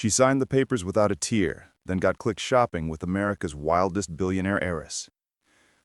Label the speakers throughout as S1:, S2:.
S1: She signed the papers without a tear, then got click shopping with America's wildest billionaire heiress.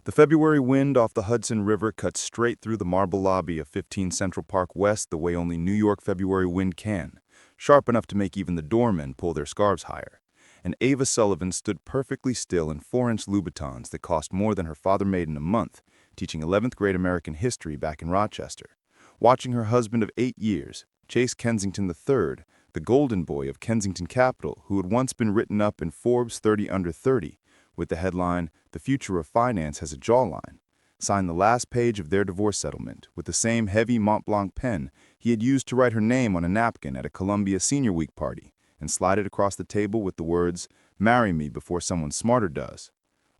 S1: The February wind off the Hudson River cut straight through the marble lobby of 15 Central Park West the way only New York February wind can, sharp enough to make even the doormen pull their scarves higher. And Ava Sullivan stood perfectly still in 4-inch Louboutins that cost more than her father made in a month, teaching 11th grade American history back in Rochester, watching her husband of 8 years, Chase Kensington III, the golden boy of Kensington Capital, who had once been written up in Forbes 30 Under 30, with the headline, "The Future of Finance Has a Jawline," sign the last page of their divorce settlement with the same heavy Mont Blanc pen he had used to write her name on a napkin at a Columbia Senior Week party, and slide it across the table with the words, "Marry me before someone smarter does."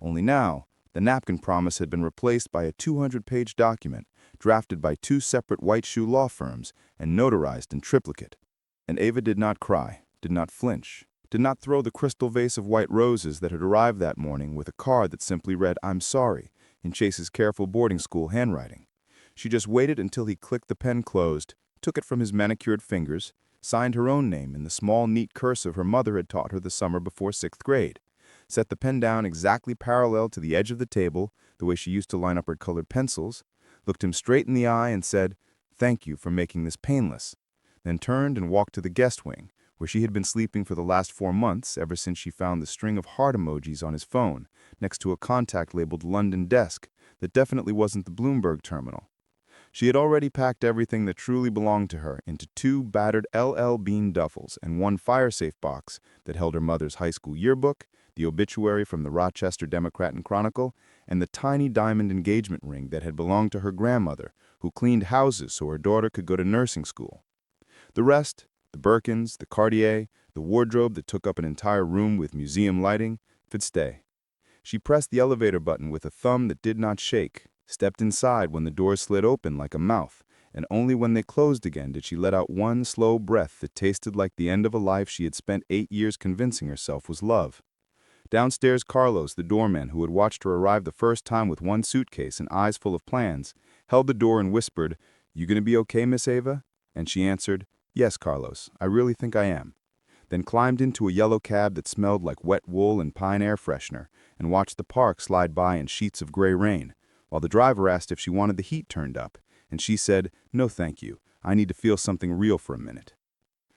S1: Only now, the napkin promise had been replaced by a 200-page document drafted by 2 separate white shoe law firms and notarized in triplicate. And Ava did not cry, did not flinch, did not throw the crystal vase of white roses that had arrived that morning with a card that simply read, "I'm sorry," in Chase's careful boarding school handwriting. She just waited until he clicked the pen closed, took it from his manicured fingers, signed her own name in the small, neat cursive her mother had taught her the summer before 6th grade, set the pen down exactly parallel to the edge of the table, the way she used to line up her colored pencils, looked him straight in the eye and said, "Thank you for making this painless," then turned and walked to the guest wing, where she had been sleeping for the last 4 months, ever since she found the string of heart emojis on his phone, next to a contact labeled London Desk that definitely wasn't the Bloomberg terminal. She had already packed everything that truly belonged to her into 2 battered LL Bean duffels and 1 fire-safe box that held her mother's high school yearbook, the obituary from the Rochester Democrat and Chronicle, and the tiny diamond engagement ring that had belonged to her grandmother, who cleaned houses so her daughter could go to nursing school. The rest, the Birkins, the Cartier, the wardrobe that took up an entire room with museum lighting, could stay. She pressed the elevator button with a thumb that did not shake, stepped inside when the doors slid open like a mouth, and only when they closed again did she let out one slow breath that tasted like the end of a life she had spent 8 years convincing herself was love. Downstairs, Carlos, the doorman who had watched her arrive the first time with 1 suitcase and eyes full of plans, held the door and whispered, "You gonna be okay, Miss Ava?" And she answered, "Yes, Carlos, I really think I am." Then climbed into a yellow cab that smelled like wet wool and pine air freshener, and watched the park slide by in sheets of gray rain, while the driver asked if she wanted the heat turned up, and she said, "No thank you, I need to feel something real for a minute."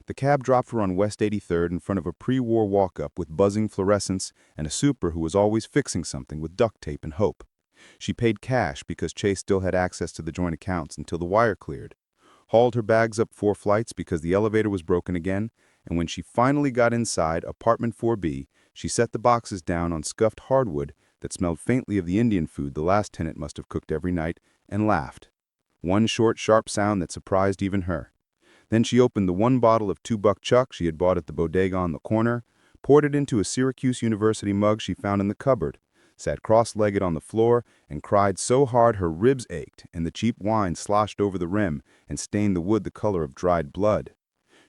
S1: The cab dropped her on West 83rd in front of a pre-war walk-up with buzzing fluorescents and a super who was always fixing something with duct tape and hope. She paid cash because Chase still had access to the joint accounts until the wire cleared, hauled her bags up 4 flights because the elevator was broken again, and when she finally got inside apartment 4B, she set the boxes down on scuffed hardwood that smelled faintly of the Indian food the last tenant must have cooked every night, and laughed. One short, sharp sound that surprised even her. Then she opened the 1 bottle of 2-buck chuck she had bought at the bodega on the corner, poured it into a Syracuse University mug she found in the cupboard, sat cross-legged on the floor, and cried so hard her ribs ached and the cheap wine sloshed over the rim and stained the wood the color of dried blood.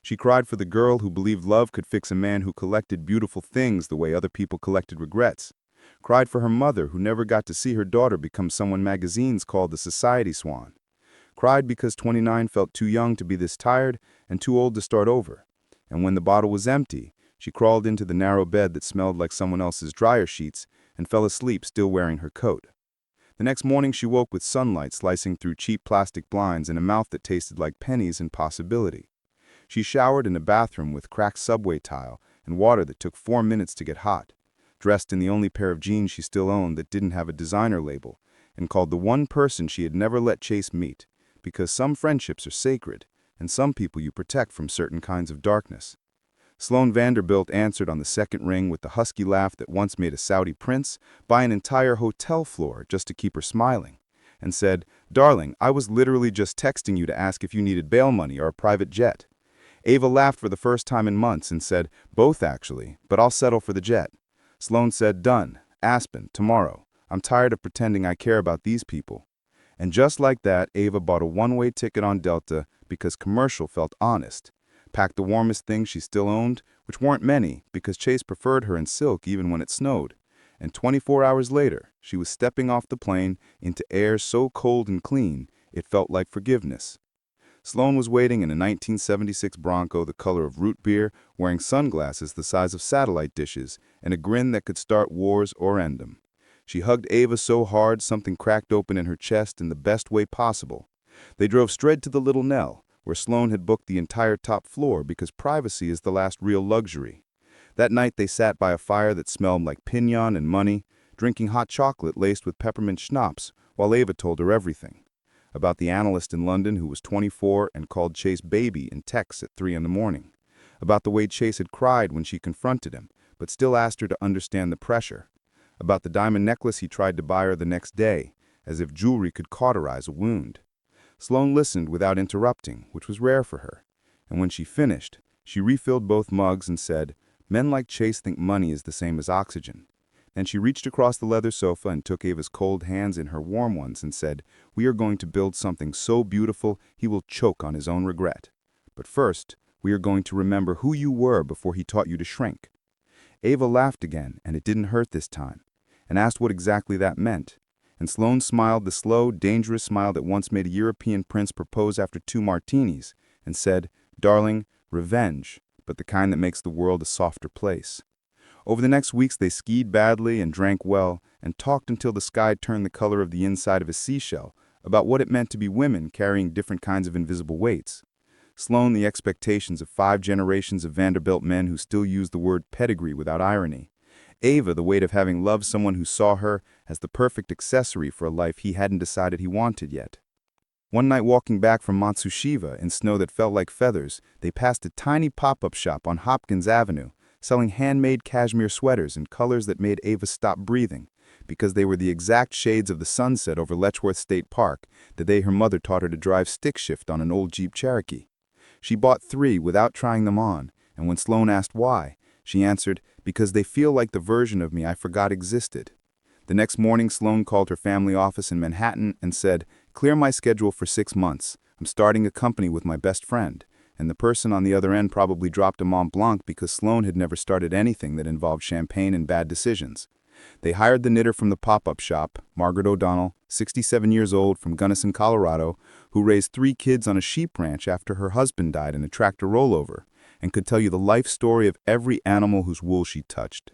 S1: She cried for the girl who believed love could fix a man who collected beautiful things the way other people collected regrets. Cried for her mother who never got to see her daughter become someone magazines called the society swan. Cried because 29 felt too young to be this tired and too old to start over. And when the bottle was empty, she crawled into the narrow bed that smelled like someone else's dryer sheets and fell asleep still wearing her coat. The next morning she woke with sunlight slicing through cheap plastic blinds and a mouth that tasted like pennies and possibility. She showered in a bathroom with cracked subway tile and water that took 4 minutes to get hot, dressed in the only pair of jeans she still owned that didn't have a designer label, and called the one person she had never let Chase meet, because some friendships are sacred, and some people you protect from certain kinds of darkness. Sloan Vanderbilt answered on the second ring with the husky laugh that once made a Saudi prince buy an entire hotel floor just to keep her smiling, and said, "Darling, I was literally just texting you to ask if you needed bail money or a private jet." Ava laughed for the first time in months and said, "Both actually, but I'll settle for the jet." Sloan said, "Done. Aspen, tomorrow. I'm tired of pretending I care about these people." And just like that, Ava bought a 1-way ticket on Delta because commercial felt honest, packed the warmest things she still owned, which weren't many because Chase preferred her in silk even when it snowed, and 24 hours later, she was stepping off the plane into air so cold and clean, it felt like forgiveness. Sloan was waiting in a 1976 Bronco the color of root beer, wearing sunglasses the size of satellite dishes, and a grin that could start wars or end them. She hugged Ava so hard something cracked open in her chest in the best way possible. They drove straight to the Little Nell, where Sloan had booked the entire top floor because privacy is the last real luxury. That night they sat by a fire that smelled like piñon and money, drinking hot chocolate laced with peppermint schnapps, while Ava told her everything. About the analyst in London who was 24 and called Chase baby in texts at 3 in the morning. About the way Chase had cried when she confronted him, but still asked her to understand the pressure. About the diamond necklace he tried to buy her the next day, as if jewelry could cauterize a wound. Sloan listened without interrupting, which was rare for her. And when she finished, she refilled both mugs and said, "Men like Chase think money is the same as oxygen." Then she reached across the leather sofa and took Ava's cold hands in her warm ones and said, "We are going to build something so beautiful he will choke on his own regret. But first, we are going to remember who you were before he taught you to shrink." Ava laughed again, and it didn't hurt this time, and asked what exactly that meant. And Sloan smiled the slow, dangerous smile that once made a European prince propose after 2 martinis, and said, "Darling, revenge, but the kind that makes the world a softer place." Over the next weeks they skied badly and drank well, and talked until the sky turned the color of the inside of a seashell, about what it meant to be women carrying different kinds of invisible weights. Sloan the expectations of 5 generations of Vanderbilt men who still use the word pedigree without irony. Ava the weight of having loved someone who saw her as the perfect accessory for a life he hadn't decided he wanted yet. One night walking back from Matsushita in snow that felt like feathers, they passed a tiny pop-up shop on Hopkins Avenue, selling handmade cashmere sweaters in colors that made Ava stop breathing, because they were the exact shades of the sunset over Letchworth State Park, the day her mother taught her to drive stick shift on an old Jeep Cherokee. She bought 3 without trying them on, and when Sloan asked why, she answered, "Because they feel like the version of me I forgot existed." The next morning, Sloan called her family office in Manhattan and said, "Clear my schedule for 6 months. I'm starting a company with my best friend." And the person on the other end probably dropped a Mont Blanc because Sloan had never started anything that involved champagne and bad decisions. They hired the knitter from the pop-up shop, Margaret O'Donnell, 67 years old, from Gunnison, Colorado, who raised 3 kids on a sheep ranch after her husband died in a tractor rollover, and could tell you the life story of every animal whose wool she touched.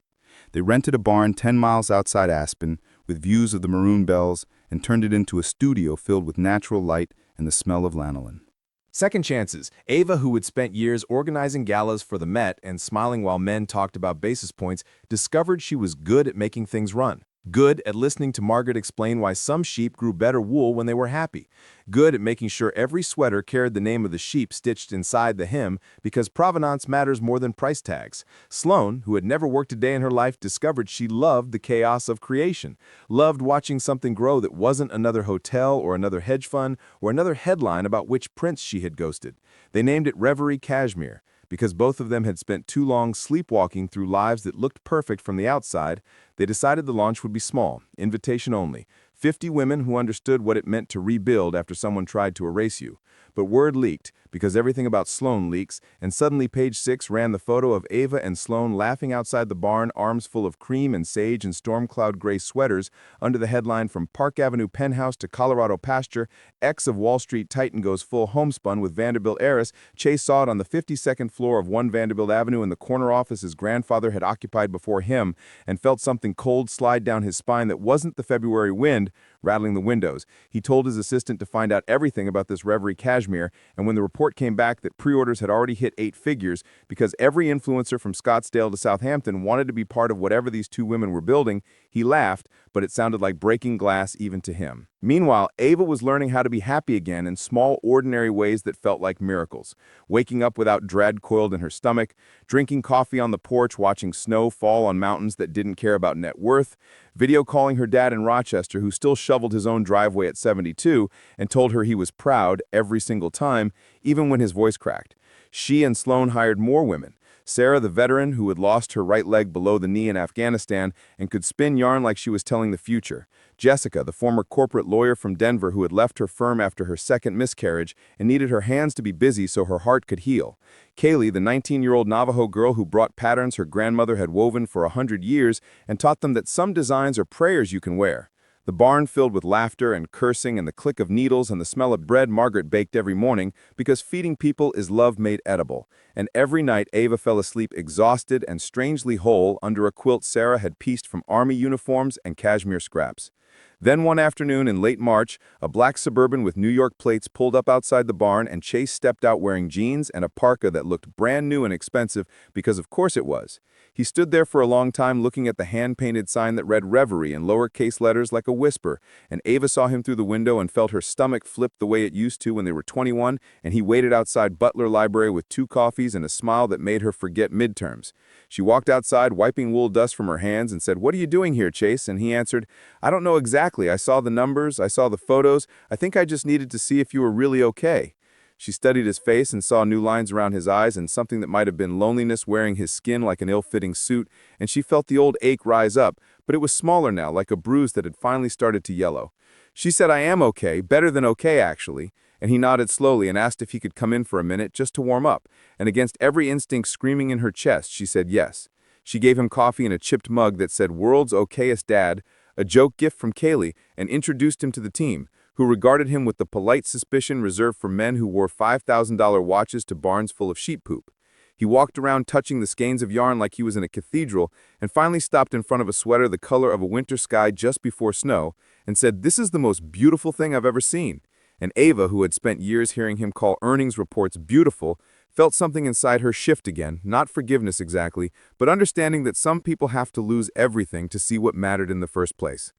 S1: They rented a barn 10 miles outside Aspen, with views of the Maroon Bells, and turned it into a studio filled with natural light and the smell of lanolin.
S2: Second chances. Ava, who had spent years organizing galas for the Met and smiling while men talked about basis points, discovered she was good at making things run. Good at listening to Margaret explain why some sheep grew better wool when they were happy. Good at making sure every sweater carried the name of the sheep stitched inside the hem because provenance matters more than price tags. Sloan, who had never worked a day in her life, discovered she loved the chaos of creation, loved watching something grow that wasn't another hotel or another hedge fund or another headline about which prince she had ghosted. They named it Reverie Cashmere. Because both of them had spent too long sleepwalking through lives that looked perfect from the outside, they decided the launch would be small, invitation only. 50 women who understood what it meant to rebuild after someone tried to erase you. But word leaked, because everything about Sloan leaks, and suddenly Page 6 ran the photo of Ava and Sloan laughing outside the barn, arms full of cream and sage and storm cloud gray sweaters, under the headline, "From Park Avenue penthouse to Colorado pasture, ex of Wall Street titan goes full homespun with Vanderbilt heiress." Chase saw it on the 52nd floor of 1 Vanderbilt Avenue in the corner office his grandfather had occupied before him, and felt something cold slide down his spine that wasn't the February wind rattling the windows. He told his assistant to find out everything about this Reverie Cashmere, and when the report came back that pre-orders had already hit 8 figures because every influencer from Scottsdale to Southampton wanted to be part of whatever these 2 women were building, he laughed, but it sounded like breaking glass even to him. Meanwhile, Ava was learning how to be happy again in small, ordinary ways that felt like miracles. Waking up without dread coiled in her stomach, drinking coffee on the porch, watching snow fall on mountains that didn't care about net worth, video calling her dad in Rochester, who still shoveled his own driveway at 72 and told her he was proud every single time, even when his voice cracked. She and Sloan hired more women. Sarah, the veteran who had lost her right leg below the knee in Afghanistan and could spin yarn like she was telling the future. Jessica, the former corporate lawyer from Denver who had left her firm after her second miscarriage and needed her hands to be busy so her heart could heal. Kaylee, the 19-year-old Navajo girl who brought patterns her grandmother had woven for 100 years and taught them that some designs are prayers you can wear.
S1: The barn filled with laughter and cursing and the click of needles and the smell of bread Margaret baked every morning because feeding people is love made edible. And every night Ava fell asleep exhausted and strangely whole under a quilt Sarah had pieced from army uniforms and cashmere scraps. Then one afternoon in late March, a black Suburban with New York plates pulled up outside the barn and Chase stepped out wearing jeans and a parka that looked brand new and expensive because of course it was. He stood there for a long time looking at the hand-painted sign that read Reverie in lowercase letters like a whisper, and Ava saw him through the window and felt her stomach flip the way it used to when they were 21, and he waited outside Butler Library with 2 coffees and a smile that made her forget midterms. She walked outside, wiping wool dust from her hands, and said, "What are you doing here, Chase?" And he answered, "I don't know exactly. I saw the numbers, I saw the photos. I think I just needed to see if you were really okay." She studied his face and saw new lines around his eyes and something that might have been loneliness wearing his skin like an ill-fitting suit, and she felt the old ache rise up, but it was smaller now, like a bruise that had finally started to yellow. She said, "I am okay, better than okay, actually." And he nodded slowly and asked if he could come in for a minute just to warm up, and against every instinct screaming in her chest, she said yes. She gave him coffee in a chipped mug that said "World's Okayest Dad," a joke gift from Kaylee, and introduced him to the team, who regarded him with the polite suspicion reserved for men who wore $5,000 watches to barns full of sheep poop. He walked around touching the skeins of yarn like he was in a cathedral, and finally stopped in front of a sweater the color of a winter sky just before snow, and said, "This is the most beautiful thing I've ever seen." And Ava, who had spent years hearing him call earnings reports beautiful, felt something inside her shift again, not forgiveness exactly, but understanding that some people have to lose everything to see what mattered in the first place.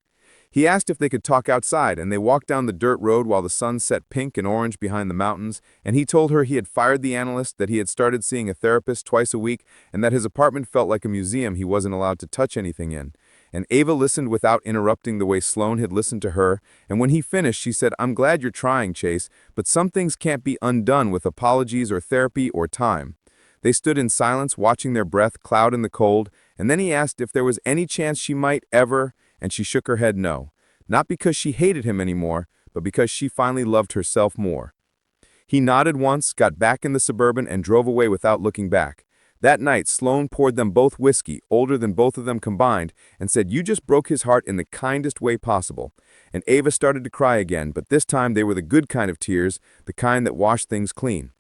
S1: He asked if they could talk outside, and they walked down the dirt road while the sun set pink and orange behind the mountains, and he told her he had fired the analyst, that he had started seeing a therapist twice a week, and that his apartment felt like a museum he wasn't allowed to touch anything in. And Ava listened without interrupting the way Sloane had listened to her, and when he finished, she said, "I'm glad you're trying, Chase, but some things can't be undone with apologies or therapy or time." They stood in silence, watching their breath cloud in the cold, and then he asked if there was any chance she might ever, and she shook her head no. Not because she hated him anymore, but because she finally loved herself more. He nodded once, got back in the Suburban, and drove away without looking back. That night, Sloane poured them both whiskey, older than both of them combined, and said, "You just broke his heart in the kindest way possible." And Ava started to cry again, but this time they were the good kind of tears, the kind that washed things clean.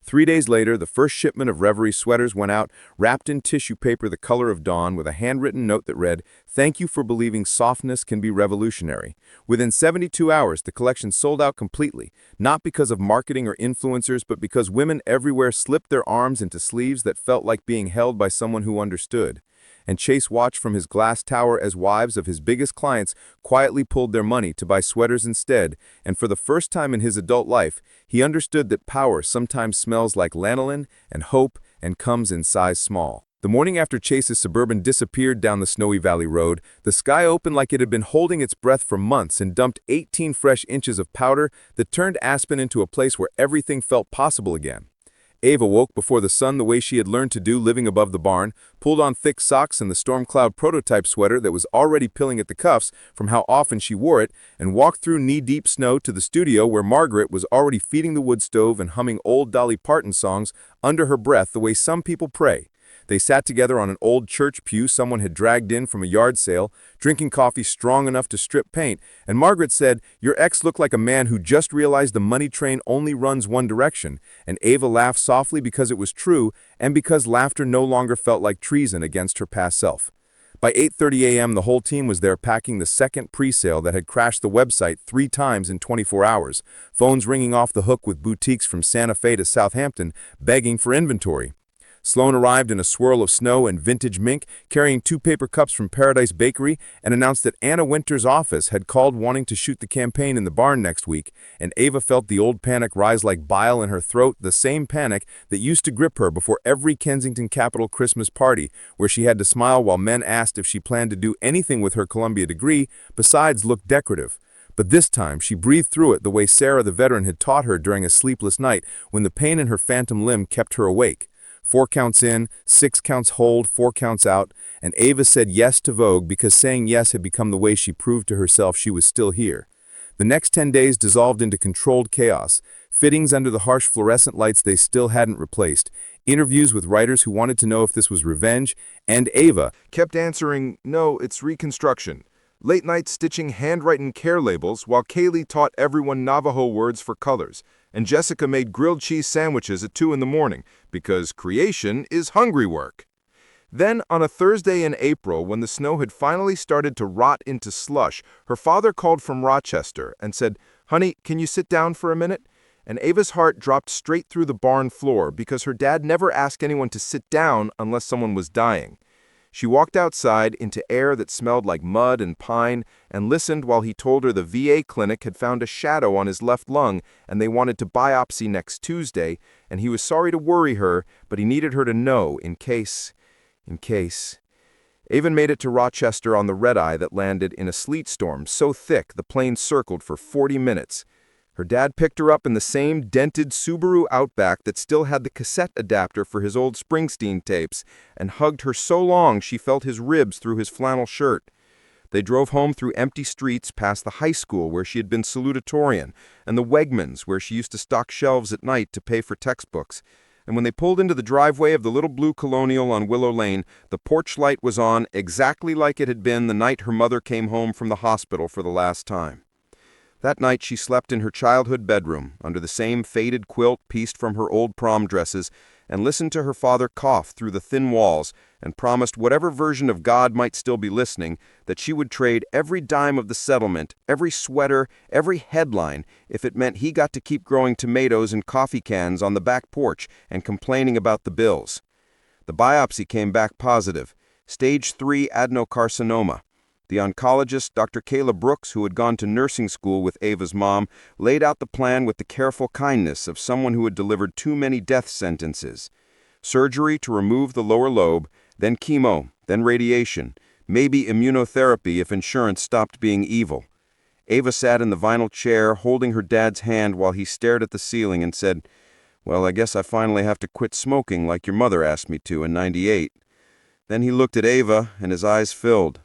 S1: 3 days later, the first shipment of Reverie sweaters went out, wrapped in tissue paper the color of dawn, with a handwritten note that read, "Thank you for believing softness can be revolutionary." Within 72 hours, the collection sold out completely, not because of marketing or influencers, but because women everywhere slipped their arms into sleeves that felt like being held by someone who understood. And Chase watched from his glass tower as wives of his biggest clients quietly pulled their money to buy sweaters instead, and for the first time in his adult life, he understood that power sometimes smells like lanolin and hope and comes in size small. The morning after Chase's Suburban disappeared down the snowy valley road, the sky opened like it had been holding its breath for months and dumped 18 fresh inches of powder that turned Aspen into a place where everything felt possible again. Ava woke before the sun the way she had learned to do living above the barn, pulled on thick socks and the Storm Cloud prototype sweater that was already pilling at the cuffs from how often she wore it, and walked through knee-deep snow to the studio where Margaret was already feeding the wood stove and humming old Dolly Parton songs under her breath the way some people pray. They sat together on an old church pew someone had dragged in from a yard sale, drinking coffee strong enough to strip paint, and Margaret said, "Your ex looked like a man who just realized the money train only runs one direction," and Ava laughed softly because it was true, and because laughter no longer felt like treason against her past self. By 8:30 a.m., the whole team was there packing the second pre-sale that had crashed the website 3 times in 24 hours, phones ringing off the hook with boutiques from Santa Fe to Southampton begging for inventory. Sloane arrived in a swirl of snow and vintage mink, carrying 2 paper cups from Paradise Bakery, and announced that Anna Winter's office had called wanting to shoot the campaign in the barn next week, and Ava felt the old panic rise like bile in her throat, the same panic that used to grip her before every Kensington Capital Christmas party, where she had to smile while men asked if she planned to do anything with her Columbia degree besides look decorative. But this time, she breathed through it the way Sarah the veteran had taught her during a sleepless night when the pain in her phantom limb kept her awake. 4 counts in, 6 counts hold, 4 counts out, and Ava said yes to Vogue because saying yes had become the way she proved to herself she was still here. The next 10 days dissolved into controlled chaos, fittings under the harsh fluorescent lights they still hadn't replaced, interviews with writers who wanted to know if this was revenge, and Ava kept answering, "No, it's reconstruction." late night stitching handwritten care labels while Kaylee taught everyone Navajo words for colors, and Jessica made grilled cheese sandwiches at 2 in the morning because creation is hungry work. Then, on a Thursday in April, when the snow had finally started to rot into slush, her father called from Rochester and said, "Honey, can you sit down for a minute?" And Ava's heart dropped straight through the barn floor because her dad never asked anyone to sit down unless someone was dying. She walked outside into air that smelled like mud and pine and listened while he told her the VA clinic had found a shadow on his left lung and they wanted to biopsy next Tuesday, and he was sorry to worry her, but he needed her to know in case. Ava made it to Rochester on the red-eye that landed in a sleet storm so thick the plane circled for 40 minutes. Her dad picked her up in the same dented Subaru Outback that still had the cassette adapter for his old Springsteen tapes and hugged her so long she felt his ribs through his flannel shirt. They drove home through empty streets past the high school where she had been salutatorian and the Wegmans where she used to stock shelves at night to pay for textbooks. And when they pulled into the driveway of the little blue Colonial on Willow Lane, the porch light was on exactly like it had been the night her mother came home from the hospital for the last time. That night she slept in her childhood bedroom, under the same faded quilt pieced from her old prom dresses, and listened to her father cough through the thin walls, and promised whatever version of God might still be listening, that she would trade every dime of the settlement, every sweater, every headline, if it meant he got to keep growing tomatoes in coffee cans on the back porch and complaining about the bills. The biopsy came back positive, stage 3 adenocarcinoma. The oncologist, Dr. Kayla Brooks, who had gone to nursing school with Ava's mom, laid out the plan with the careful kindness of someone who had delivered too many death sentences. Surgery to remove the lower lobe, then chemo, then radiation, maybe immunotherapy if insurance stopped being evil. Ava sat in the vinyl chair, holding her dad's hand while he stared at the ceiling and said, "Well, I guess I finally have to quit smoking like your mother asked me to in '98. Then he looked at Ava, and his eyes filled.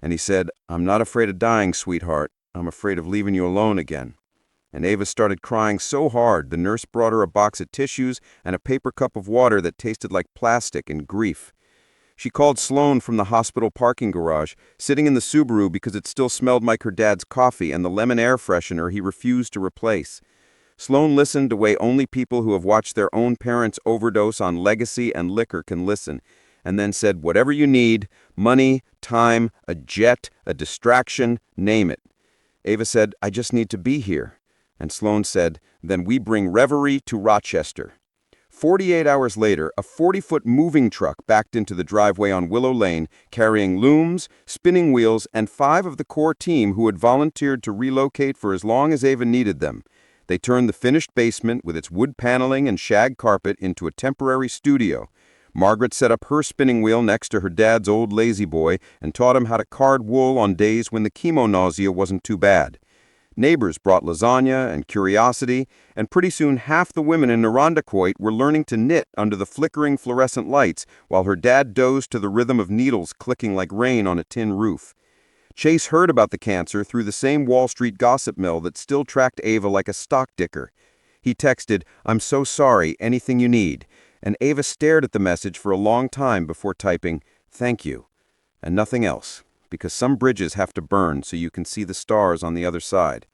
S1: And he said, "I'm not afraid of dying, sweetheart. I'm afraid of leaving you alone again." And Ava started crying so hard the nurse brought her a box of tissues and a paper cup of water that tasted like plastic in grief. She called Sloan from the hospital parking garage, sitting in the Subaru because it still smelled like her dad's coffee and the lemon air freshener he refused to replace. Sloan listened the way only people who have watched their own parents overdose on legacy and liquor can listen, and then said, "Whatever you need, money, time, a jet, a distraction, name it." Ava said, "I just need to be here." And Sloan said, "Then we bring reverie to Rochester." 48 hours later, a 40-foot moving truck backed into the driveway on Willow Lane, carrying looms, spinning wheels, and 5 of the core team who had volunteered to relocate for as long as Ava needed them. They turned the finished basement with its wood paneling and shag carpet into a temporary studio. Margaret set up her spinning wheel next to her dad's old lazy boy and taught him how to card wool on days when the chemo nausea wasn't too bad. Neighbors brought lasagna and curiosity, and pretty soon half the women in Narondequoit were learning to knit under the flickering fluorescent lights while her dad dozed to the rhythm of needles clicking like rain on a tin roof. Chase heard about the cancer through the same Wall Street gossip mill that still tracked Ava like a stock dicker. He texted, "I'm so sorry, anything you need." And Ava stared at the message for a long time before typing, "Thank you," and nothing else, because some bridges have to burn so you can see the stars on the other side.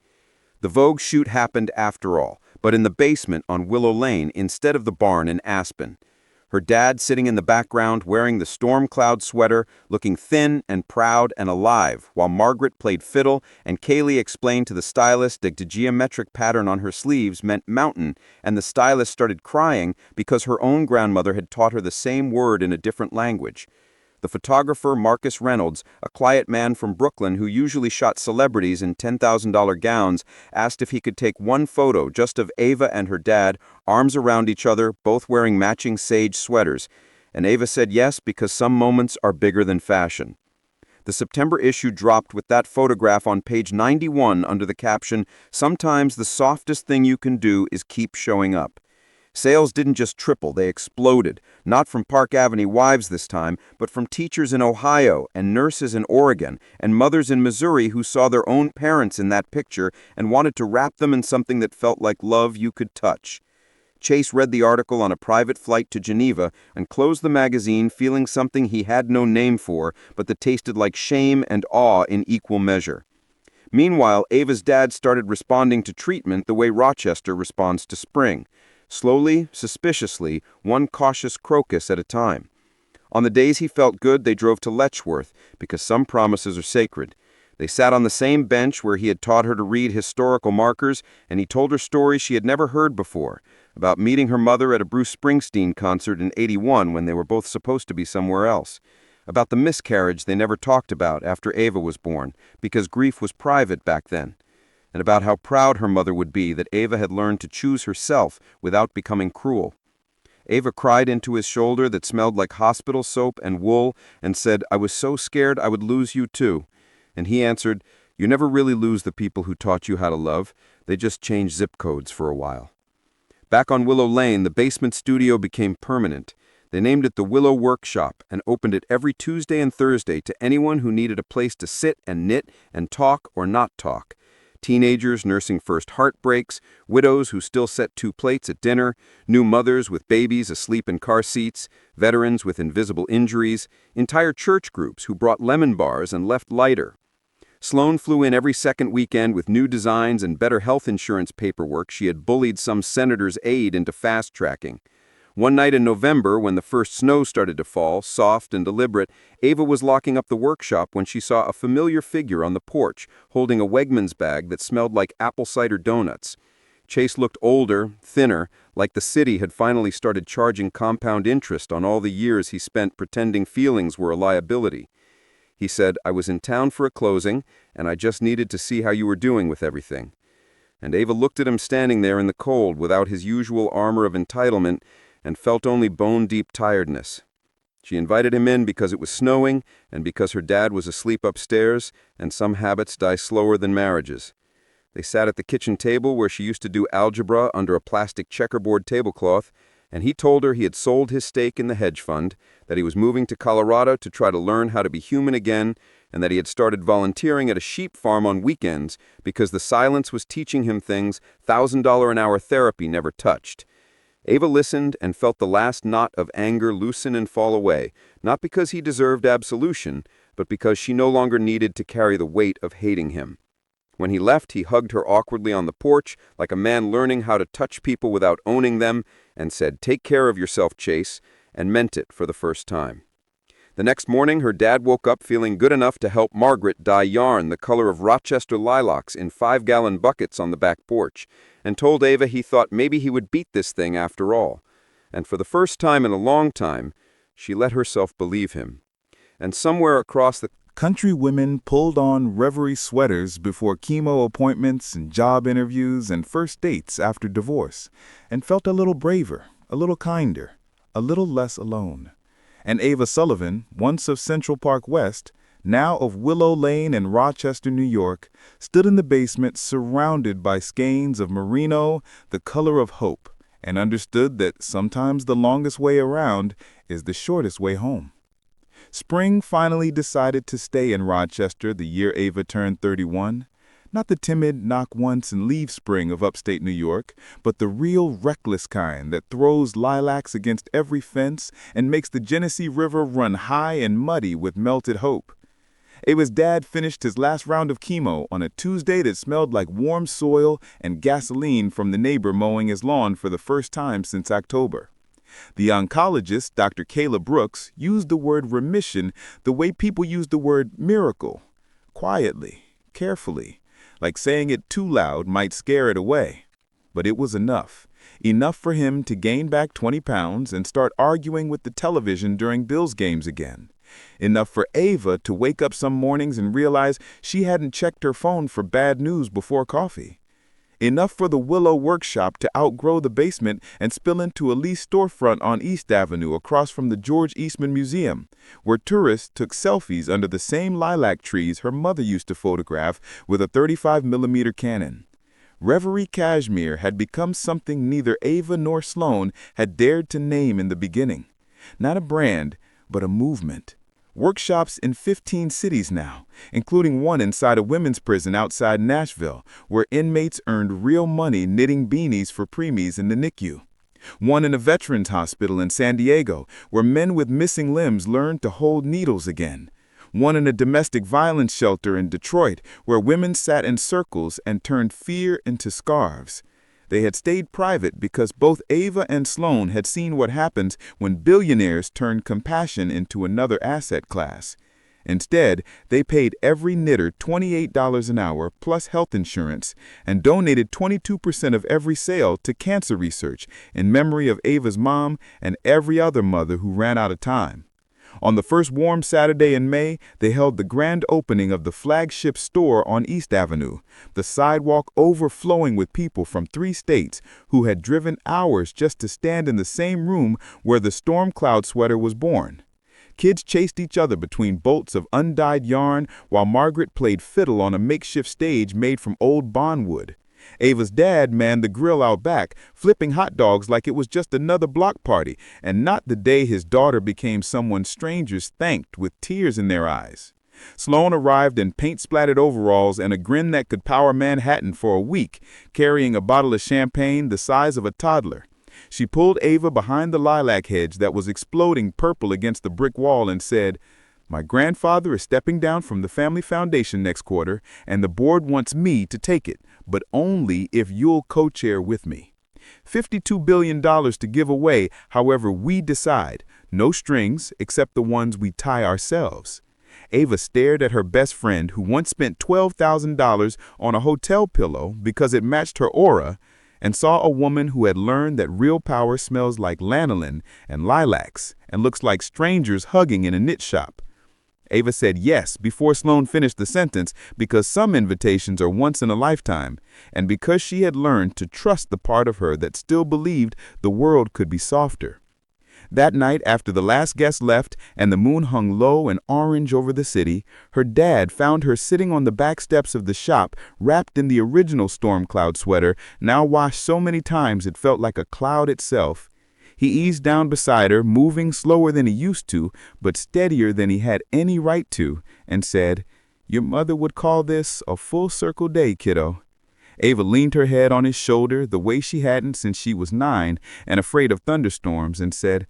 S1: The Vogue shoot happened after all, but in the basement on Willow Lane instead of the barn in Aspen. Her dad sitting in the background wearing the storm cloud sweater, looking thin and proud and alive, while Margaret played fiddle and Kaylee explained to the stylist that the geometric pattern on her sleeves meant mountain, and the stylist started crying because her own grandmother had taught her the same word in a different language. The photographer Marcus Reynolds, a quiet man from Brooklyn who usually shot celebrities in $10,000 gowns, asked if he could take one photo just of Ava and her dad, arms around each other, both wearing matching sage sweaters. And Ava said yes because some moments are bigger than fashion. The September issue dropped with that photograph on page 91 under the caption, "Sometimes the softest thing you can do is keep showing up." Sales didn't just triple, they exploded, not from Park Avenue wives this time, but from teachers in Ohio and nurses in Oregon and mothers in Missouri who saw their own parents in that picture and wanted to wrap them in something that felt like love you could touch.
S3: Chase read the article on a private flight to Geneva and closed the magazine feeling something he had no name for, but that tasted like shame and awe in equal measure. Meanwhile, Ava's dad started responding to treatment the way Rochester responds to spring. Slowly, suspiciously, one cautious crocus at a time. On the days he felt good, they drove to Letchworth, because some promises are sacred. They sat on the same bench where he had taught her to read historical markers, and he told her stories she had never heard before, about meeting her mother at a Bruce Springsteen concert in '81 when they were both supposed to be somewhere else, about the miscarriage they never talked about after Ava was born, because grief was private back then, and about how proud her mother would be that Ava had learned to choose herself without becoming cruel. Ava cried into his shoulder that smelled like hospital soap and wool and said, "I was so scared I would lose you too." And he answered, "You never really lose the people who taught you how to love. They just change zip codes for a while." Back on Willow Lane, the basement studio became permanent. They named it the Willow Workshop and opened it every Tuesday and Thursday to anyone who needed a place to sit and knit and talk or not talk. Teenagers nursing first heartbreaks, widows who still set 2 plates at dinner, new mothers with babies asleep in car seats, veterans with invisible injuries, entire church groups who brought lemon bars and left lighter. Sloane flew in every second weekend with new designs and better health insurance paperwork she had bullied some senator's aide into fast-tracking. One night in November, when the first snow started to fall, soft and deliberate, Ava was locking up the workshop when she saw a familiar figure on the porch, holding a Wegmans bag that smelled like apple cider donuts. Chase looked older, thinner, like the city had finally started charging compound interest on all the years he spent pretending feelings were a liability. He said, "I was in town for a closing, and I just needed to see how you were doing with everything." And Ava looked at him standing there in the cold without his usual armor of entitlement and felt only bone-deep tiredness. She invited him in because it was snowing and because her dad was asleep upstairs, and some habits die slower than marriages. They sat at the kitchen table where she used to do algebra under a plastic checkerboard tablecloth, and he told her he had sold his stake in the hedge fund, that he was moving to Colorado to try to learn how to be human again, and that he had started volunteering at a sheep farm on weekends because the silence was teaching him things $1,000-an-hour therapy never touched. Ava listened and felt the last knot of anger loosen and fall away, not because he deserved absolution, but because she no longer needed to carry the weight of hating him. When he left, he hugged her awkwardly on the porch, like a man learning how to touch people without owning them, and said, "Take care of yourself, Chase," and meant it for the first time. The next morning, her dad woke up feeling good enough to help Margaret dye yarn the color of Rochester lilacs in 5-gallon buckets on the back porch, and told Ava he thought maybe he would beat this thing after all. And for the first time in a long time, she let herself believe him. And somewhere across the
S1: Country women pulled on Reverie sweaters before chemo appointments and job interviews and first dates after divorce, and felt a little braver, a little kinder, a little less alone. And Ava Sullivan, once of Central Park West, now of Willow Lane in Rochester, New York, stood in the basement surrounded by skeins of merino, the color of hope, and understood that sometimes the longest way around is the shortest way home. Spring finally decided to stay in Rochester the year Ava turned 31. Not the timid knock-once-and-leave spring of upstate New York, but the real reckless kind that throws lilacs against every fence and makes the Genesee River run high and muddy with melted hope. Ava's dad finished his last round of chemo on a Tuesday that smelled like warm soil and gasoline from the neighbor mowing his lawn for the first time since October. The oncologist, Dr. Kayla Brooks, used the word remission the way people use the word miracle, quietly, carefully, like saying it too loud might scare it away. But it was enough for him to gain back 20 pounds and start arguing with the television during Bills games again. Enough for Ava to wake up some mornings and realize she hadn't checked her phone for bad news before coffee. Enough for the Willow Workshop to outgrow the basement and spill into a leased storefront on East Avenue across from the George Eastman Museum, where tourists took selfies under the same lilac trees her mother used to photograph with a 35mm Canon. Reverie Cashmere had become something neither Ava nor Sloane had dared to name in the beginning. Not a brand, but a movement. Workshops in 15 cities now, including one inside a women's prison outside Nashville, where inmates earned real money knitting beanies for preemies in the NICU. One in a veterans hospital in San Diego, where men with missing limbs learned to hold needles again. One in a domestic violence shelter in Detroit, where women sat in circles and turned fear into scarves. They had stayed private because both Ava and Sloan had seen what happens when billionaires turn compassion into another asset class. Instead, they paid every knitter $28 an hour plus health insurance and donated 22% of every sale to cancer research in memory of Ava's mom and every other mother who ran out of time. On the first warm Saturday in May, they held the grand opening of the flagship store on East Avenue, the sidewalk overflowing with people from 3 states who had driven hours just to stand in the same room where the storm cloud sweater was born. Kids chased each other between bolts of undyed yarn while Margaret played fiddle on a makeshift stage made from old bondwood. Ava's dad manned the grill out back, flipping hot dogs like it was just another block party, and not the day his daughter became someone strangers thanked with tears in their eyes. Sloan arrived in paint-splattered overalls and a grin that could power Manhattan for a week, carrying a bottle of champagne the size of a toddler. She pulled Ava behind the lilac hedge that was exploding purple against the brick wall and said, "My grandfather is stepping down from the family foundation next quarter, and the board wants me to take it, but only if you'll co-chair with me. $52 billion to give away however we decide, no strings except the ones we tie ourselves." Ava stared at her best friend who once spent $12,000 on a hotel pillow because it matched her aura, and saw a woman who had learned that real power smells like lanolin and lilacs and looks like strangers hugging in a knit shop. Ava said yes before Sloan finished the sentence because some invitations are once in a lifetime, and because she had learned to trust the part of her that still believed the world could be softer. That night, after the last guest left and the moon hung low and orange over the city, her dad found her sitting on the back steps of the shop, wrapped in the original storm cloud sweater, now washed so many times it felt like a cloud itself. He eased down beside her, moving slower than he used to, but steadier than he had any right to, and said, "Your mother would call this a full circle day, kiddo." Ava leaned her head on his shoulder the way she hadn't since she was 9 and afraid of thunderstorms and said,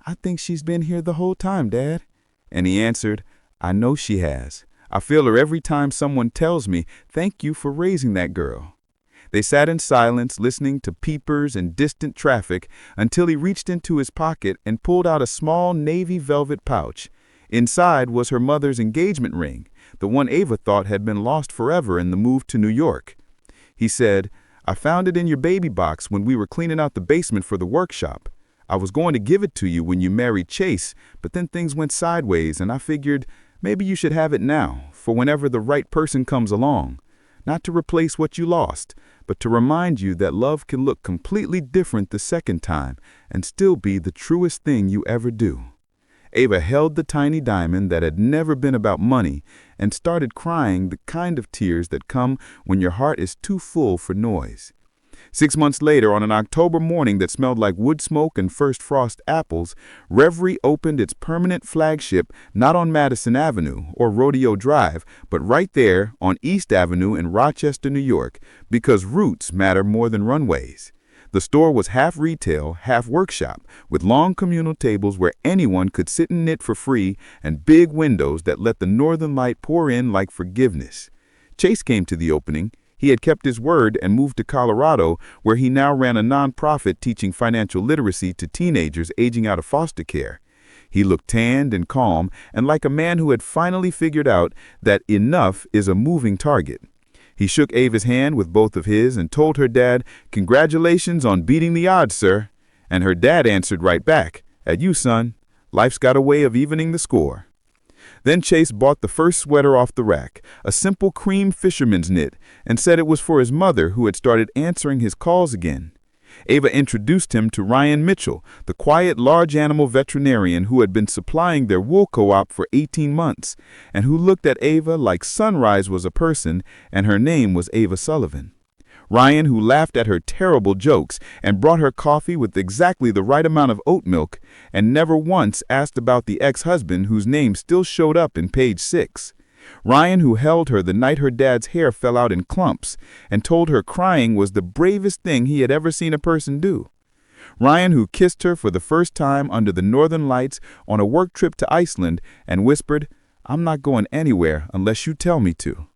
S1: "I think she's been here the whole time, Dad." And he answered, "I know she has. I feel her every time someone tells me, 'Thank you for raising that girl.'" They sat in silence, listening to peepers and distant traffic until he reached into his pocket and pulled out a small navy velvet pouch. Inside was her mother's engagement ring, the one Ava thought had been lost forever in the move to New York. He said, "I found it in your baby box when we were cleaning out the basement for the workshop. I was going to give it to you when you married Chase, but then things went sideways and I figured maybe you should have it now, for whenever the right person comes along. Not to replace what you lost, but to remind you that love can look completely different the second time and still be the truest thing you ever do." Ava held the tiny diamond that had never been about money and started crying the kind of tears that come when your heart is too full for noise. 6 months later, on an October morning that smelled like wood smoke and first frost apples, Reverie opened its permanent flagship not on Madison Avenue or Rodeo Drive, but right there on East Avenue in Rochester, New York, because roots matter more than runways. The store was half retail, half workshop, with long communal tables where anyone could sit and knit for free and big windows that let the northern light pour in like forgiveness. Chase came to the opening. He had kept his word and moved to Colorado, where he now ran a nonprofit teaching financial literacy to teenagers aging out of foster care. He looked tanned and calm and like a man who had finally figured out that enough is a moving target. He shook Ava's hand with both of his and told her dad, "Congratulations on beating the odds, sir." And her dad answered right back, "At you, son. Life's got a way of evening the score." Then Chase bought the first sweater off the rack, a simple cream fisherman's knit, and said it was for his mother who had started answering his calls again. Ava introduced him to Ryan Mitchell, the quiet large animal veterinarian who had been supplying their wool co-op for 18 months, and who looked at Ava like Sunrise was a person and her name was Ava Sullivan. Ryan, who laughed at her terrible jokes and brought her coffee with exactly the right amount of oat milk, and never once asked about the ex-husband whose name still showed up in page 6. Ryan, who held her the night her dad's hair fell out in clumps and told her crying was the bravest thing he had ever seen a person do. Ryan, who kissed her for the first time under the northern lights on a work trip to Iceland and whispered, "I'm not going anywhere unless you tell me to."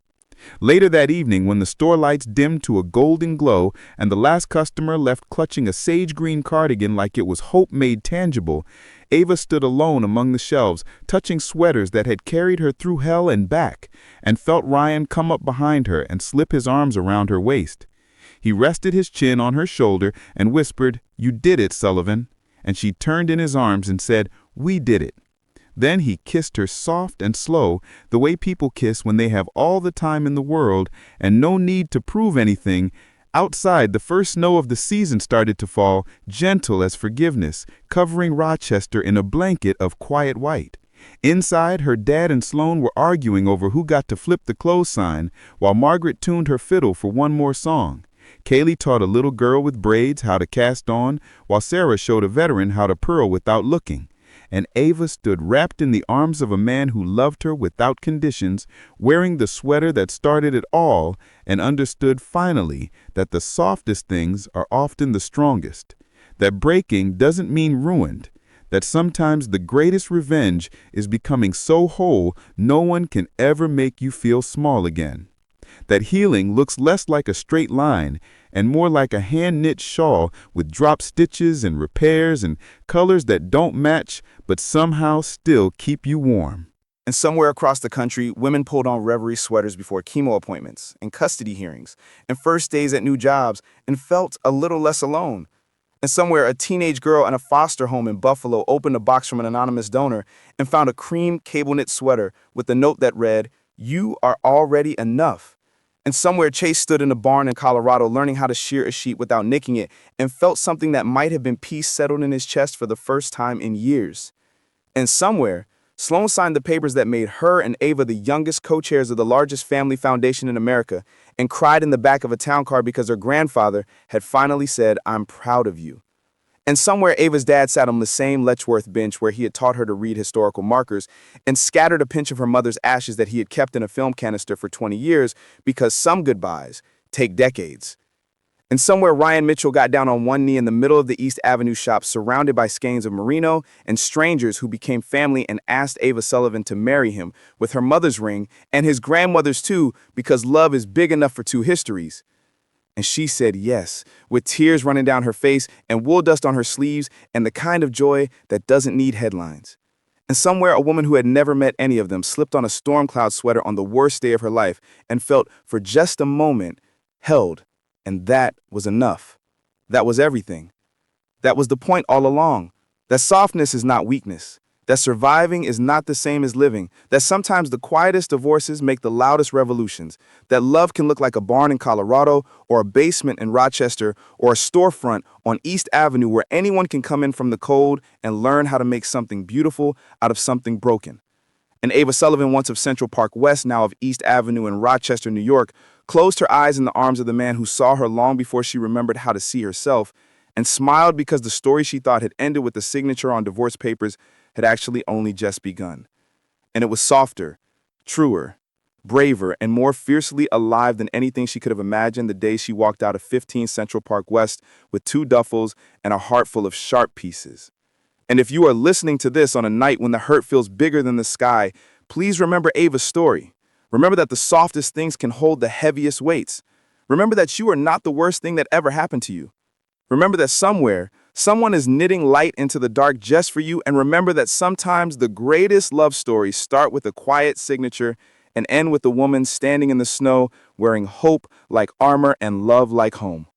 S1: Later that evening, when the store lights dimmed to a golden glow and the last customer left clutching a sage green cardigan like it was hope made tangible, Ava stood alone among the shelves, touching sweaters that had carried her through hell and back, and felt Ryan come up behind her and slip his arms around her waist. He rested his chin on her shoulder and whispered, "You did it, Sullivan." And she turned in his arms and said, "We did it." Then he kissed her soft and slow, the way people kiss when they have all the time in the world and no need to prove anything. Outside, the first snow of the season started to fall, gentle as forgiveness, covering Rochester in a blanket of quiet white. Inside, her dad and Sloan were arguing over who got to flip the close sign, while Margaret tuned her fiddle for one more song. Kaylee taught a little girl with braids how to cast on, while Sarah showed a veteran how to purl without looking. And Ava stood wrapped in the arms of a man who loved her without conditions, wearing the sweater that started it all, and understood finally that the softest things are often the strongest, that breaking doesn't mean ruined, that sometimes the greatest revenge is becoming so whole no one can ever make you feel small again. That healing looks less like a straight line and more like a hand-knit shawl with drop stitches and repairs and colors that don't match but somehow still keep you warm.
S4: And somewhere across the country, women pulled on Reverie sweaters before chemo appointments and custody hearings and first days at new jobs and felt a little less alone. And somewhere, a teenage girl in a foster home in Buffalo opened a box from an anonymous donor and found a cream cable-knit sweater with a note that read, "You are already enough." And somewhere, Chase stood in a barn in Colorado learning how to shear a sheep without nicking it and felt something that might have been peace settled in his chest for the first time in years. And somewhere, Sloan signed the papers that made her and Ava the youngest co-chairs of the largest family foundation in America and cried in the back of a town car because her grandfather had finally said, "I'm proud of you." And somewhere, Ava's dad sat on the same Letchworth bench where he had taught her to read historical markers and scattered a pinch of her mother's ashes that he had kept in a film canister for 20 years because some goodbyes take decades. And somewhere, Ryan Mitchell got down on one knee in the middle of the East Avenue shop surrounded by skeins of merino and strangers who became family and asked Ava Sullivan to marry him with her mother's ring and his grandmother's too because love is big enough for two histories. And she said yes, with tears running down her face and wool dust on her sleeves and the kind of joy that doesn't need headlines. And somewhere, a woman who had never met any of them slipped on a storm cloud sweater on the worst day of her life and felt, for just a moment, held. And that was enough. That was everything. That was the point all along. That softness is not weakness. That surviving is not the same as living. That sometimes the quietest divorces make the loudest revolutions. That love can look like a barn in Colorado or a basement in Rochester or a storefront on East Avenue where anyone can come in from the cold and learn how to make something beautiful out of something broken. And Ava Sullivan, once of Central Park West, now of East Avenue in Rochester, New York, closed her eyes in the arms of the man who saw her long before she remembered how to see herself, and smiled because the story she thought had ended with the signature on divorce papers had actually only just begun. And it was softer, truer, braver, and more fiercely alive than anything she could have imagined the day she walked out of 15 Central Park West with 2 duffels and a heart full of sharp pieces. And if you are listening to this on a night when the hurt feels bigger than the sky, please remember Ava's story. Remember that the softest things can hold the heaviest weights. Remember that you are not the worst thing that ever happened to you. Remember that somewhere, someone is knitting light into the dark just for you, and remember that sometimes the greatest love stories start with a quiet signature and end with a woman standing in the snow wearing hope like armor and love like home.